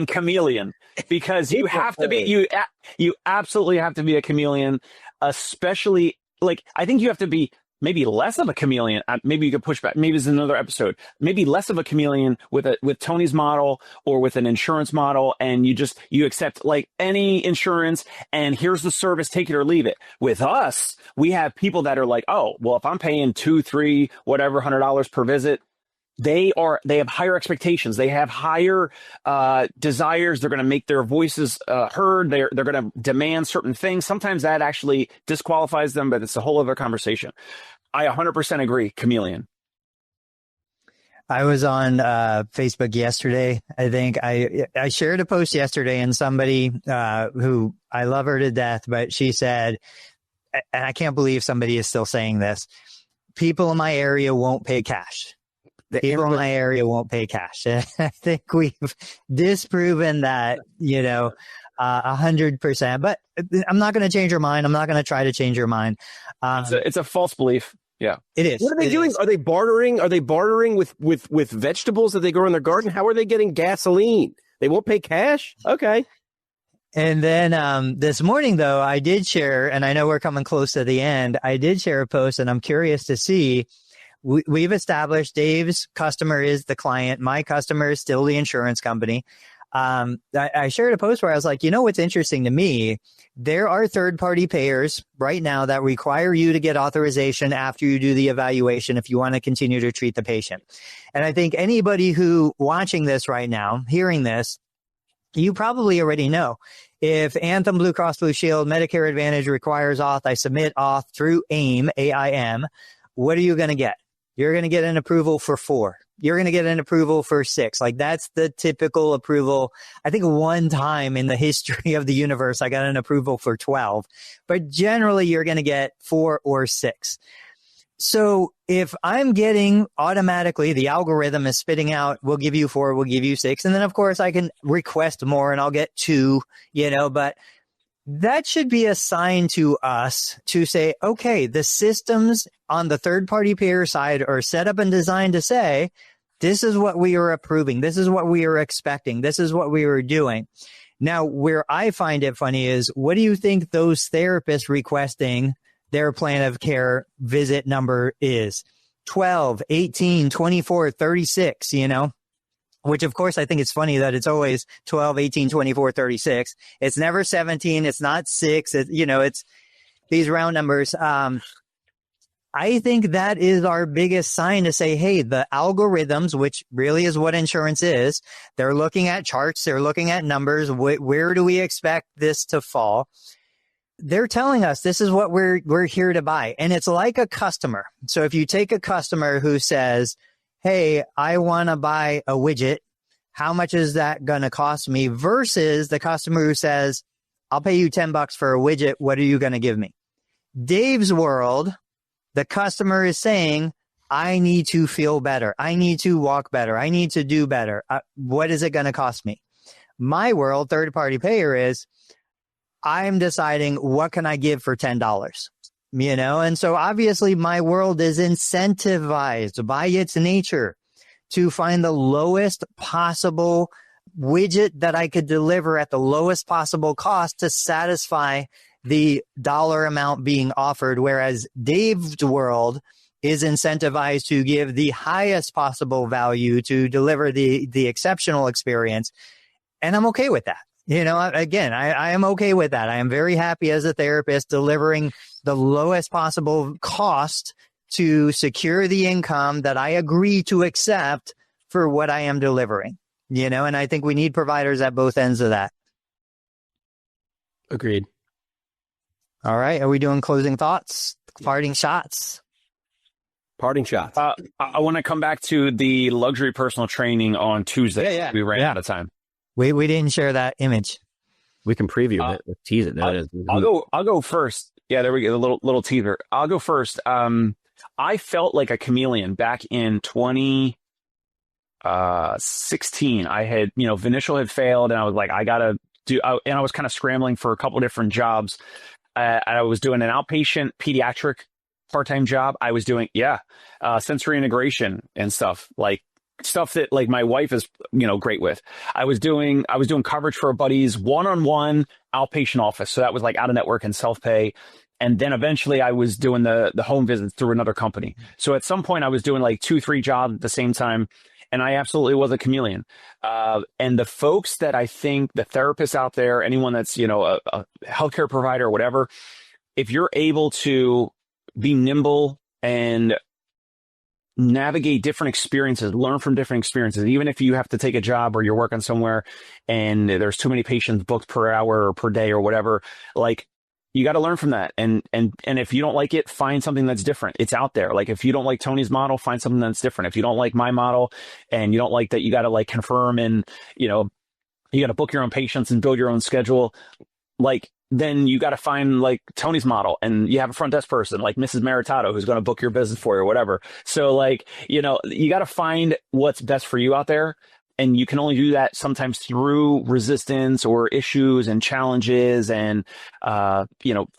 chameleon, because you have to be, you absolutely have to be a chameleon, especially like, I think you have to be maybe less of a chameleon. Maybe you could push back. Maybe it's another episode. Maybe less of a chameleon with Tony's model or with an insurance model. And you accept like any insurance and here's the service, take it or leave it. With us, we have people that are like, oh, well, if I'm paying $200, $300, whatever, $100 per visit, they have higher expectations. They have higher desires. They're going to make their voices heard. They're going to demand certain things. Sometimes that actually disqualifies them, but it's a whole other conversation. I 100% agree. Chameleon. I was on Facebook yesterday. I think I shared a post yesterday, and somebody who I love her to death, but she said, and I can't believe somebody is still saying this, people in my area won't pay cash. People in my area won't pay cash. I think we've disproven that, 100%. But I'm not going to change your mind. I'm not going to try to change your mind. It's a false belief. Yeah, it is. What are they doing? Are they bartering? Are they bartering with vegetables that they grow in their garden? How are they getting gasoline? They won't pay cash? Okay. And then this morning, though, I did share, and I know we're coming close to the end, I did share a post, and I'm curious to see. We've established Dave's customer is the client. My customer is still the insurance company. I shared a post where I was like, what's interesting to me? There are third-party payers right now that require you to get authorization after you do the evaluation if you want to continue to treat the patient. And I think anybody who watching this right now, hearing this, you probably already know. If Anthem, Blue Cross Blue Shield, Medicare Advantage requires auth, I submit auth through AIM, AIM. What are you going to get? you're going to get an approval for 4. You're going to get an approval for 6. Like that's the typical approval. I think one time in the history of the universe, I got an approval for 12, but generally you're going to get 4 or 6. So if I'm getting automatically, the algorithm is spitting out, we'll give you 4, we'll give you 6. And then of course I can request more and I'll get 2, but that should be a sign to us to say, okay, the systems on the third-party payer side are set up and designed to say, this is what we are approving. This is what we are expecting. This is what we are doing. Now, where I find it funny is, what do you think those therapists requesting their plan of care visit number is? 12, 18, 24, 36, which of course I think it's funny that it's always 12, 18, 24, 36. It's never 17. It's not 6. It's these round numbers. I think that is our biggest sign to say, hey, the algorithms, which really is what insurance is, they're looking at charts. They're looking at numbers. Where do we expect this to fall? They're telling us this is what we're here to buy. And it's like a customer. So if you take a customer who says, hey, I want to buy a widget, how much is that going to cost me? Versus the customer who says, I'll pay you $10 for a widget. What are you going to give me? Dave's world, the customer is saying, I need to feel better. I need to walk better. I need to do better. What is it going to cost me? My world, third-party payer is, I'm deciding what can I give for $10. And so obviously my world is incentivized by its nature to find the lowest possible widget that I could deliver at the lowest possible cost to satisfy the dollar amount being offered. Whereas Dave's world is incentivized to give the highest possible value to deliver the exceptional experience. And I'm okay with that. Again, I am okay with that. I am very happy as a therapist delivering the lowest possible cost to secure the income that I agree to accept for what I am delivering, and I think we need providers at both ends of that. Agreed. All right. Are we doing closing thoughts? Parting shots? Parting shots. I want to come back to the luxury personal training on Tuesday. Yeah. We ran out of time. We didn't share that image. We can preview it. Let's tease it. There it is. I'll go first. Yeah, there we go. The little teaser. I'll go first. I felt like a chameleon back in 2016. I had, Vinicial had failed, and I was like, I gotta do. And I was kind of scrambling for a couple different jobs. I was doing an outpatient pediatric part-time job. I was doing sensory integration and stuff that like my wife is, great with. I was doing coverage for a buddy's one-on-one outpatient office. So that was like out of network and self-pay. And then eventually I was doing the home visits through another company. So at some point I was doing like 2-3 jobs at the same time. And I absolutely was a chameleon. And the folks that I think, the therapists out there, anyone that's, a healthcare provider or whatever, if you're able to be nimble and navigate different experiences, learn from different experiences, even if you have to take a job or you're working somewhere and there's too many patients booked per hour or per day or whatever, like you got to learn from that. And if you don't like it, find something that's different. It's out there. Like if you don't like Tony's model, find something that's different. If you don't like my model and you don't like that, you got to like confirm and, you got to book your own patients and build your own schedule. Like, then you got to find like Tony's model, and you have a front desk person like Mrs. Maritato who's going to book your business for you or whatever. So like, you got to find what's best for you out there. And you can only do that sometimes through resistance or issues and challenges and,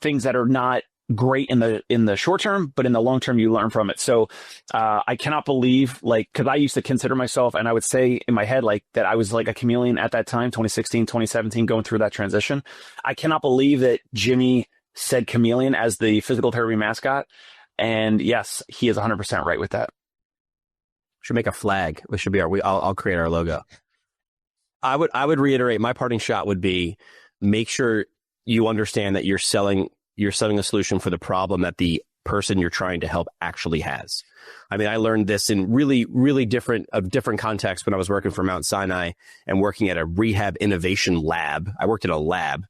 things that are not great in the short term, but in the long term, you learn from it. So, I cannot believe cause I used to consider myself, and I would say in my head, that I was like a chameleon at that time, 2016, 2017, going through that transition. I cannot believe that Jimmy said chameleon as the physical therapy mascot. And yes, he is 100% right with that. Should make a flag. It should be I'll create our logo. I would reiterate, my parting shot would be, make sure you understand that you're selling a solution for the problem that the person you're trying to help actually has. I mean, I learned this in really, really different contexts when I was working for Mount Sinai and working at a rehab innovation lab. I worked at a lab.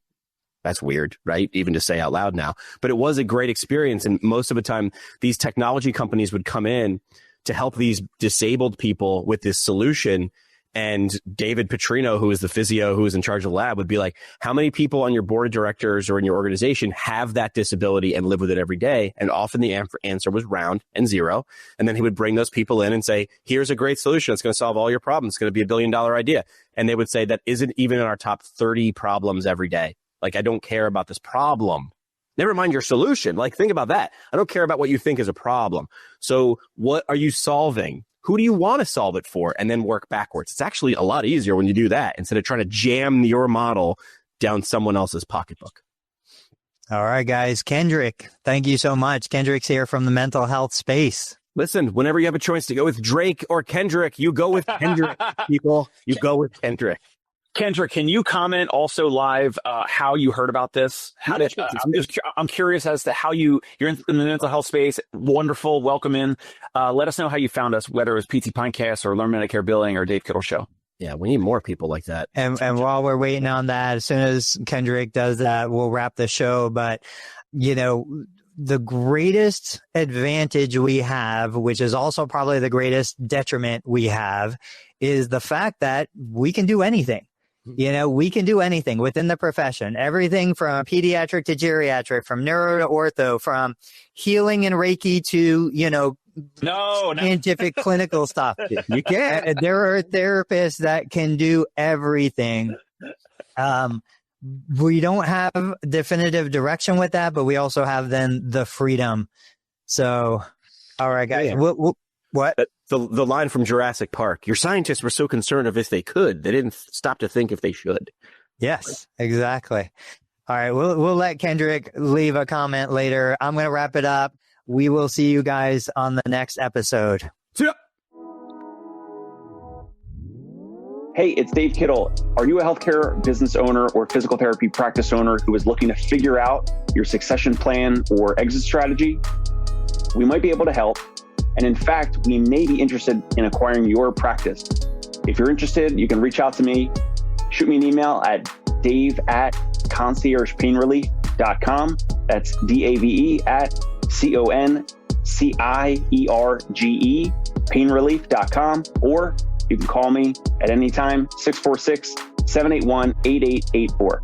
That's weird, right? Even to say out loud now, but it was a great experience. And most of the time, these technology companies would come in to help these disabled people with this solution. And David Petrino, who is the physio who is in charge of the lab, would be like, how many people on your board of directors or in your organization have that disability and live with it every day? And often the answer was round and zero. And then he would bring those people in and say, here's a great solution. It's going to solve all your problems. It's going to be $1 billion idea. And they would say that isn't even in our top 30 problems every day. Like, I don't care about this problem. Never mind your solution. Like, think about that. I don't care about what you think is a problem. So what are you solving? Who do you want to solve it for? And then work backwards. It's actually a lot easier when you do that instead of trying to jam your model down someone else's pocketbook. All right, guys. Kendrick, thank you so much. Kendrick's here from the mental health space. Listen, whenever you have a choice to go with Drake or Kendrick, you go with Kendrick, people. You go with Kendrick. Kendrick, can you comment also live how you heard about this? I'm curious as to how you're in the mental health space. Wonderful. Welcome in. Let us know how you found us, whether it was PT Pintcast or Learn Medicare Billing or Dave Kittle Show. Yeah, we need more people like that. And while we're waiting on that, as soon as Kendrick does that, we'll wrap the show. But, you know, the greatest advantage we have, which is also probably the greatest detriment we have, is the fact that we can do anything. You know, we can do anything within the profession, everything from pediatric to geriatric, from neuro to ortho, from healing and Reiki to, you know, scientific clinical stuff. You can. There are therapists that can do everything. We don't have definitive direction with that, but we also have then the freedom. So, all right, guys. Yeah. What? The line from Jurassic Park, your scientists were so concerned of if they could, they didn't stop to think if they should. Yes, exactly. All right, we'll let Kendrick leave a comment later. I'm going to wrap it up. We will see you guys on the next episode. See ya. Hey, it's Dave Kittle. Are you a healthcare business owner or physical therapy practice owner who is looking to figure out your succession plan or exit strategy? We might be able to help. And in fact, we may be interested in acquiring your practice. If you're interested, you can reach out to me. Shoot me an email at dave@conciergepainrelief.com. That's DAVE at CONCIERGE painrelief.com. Or you can call me at any time, 646-781-8884.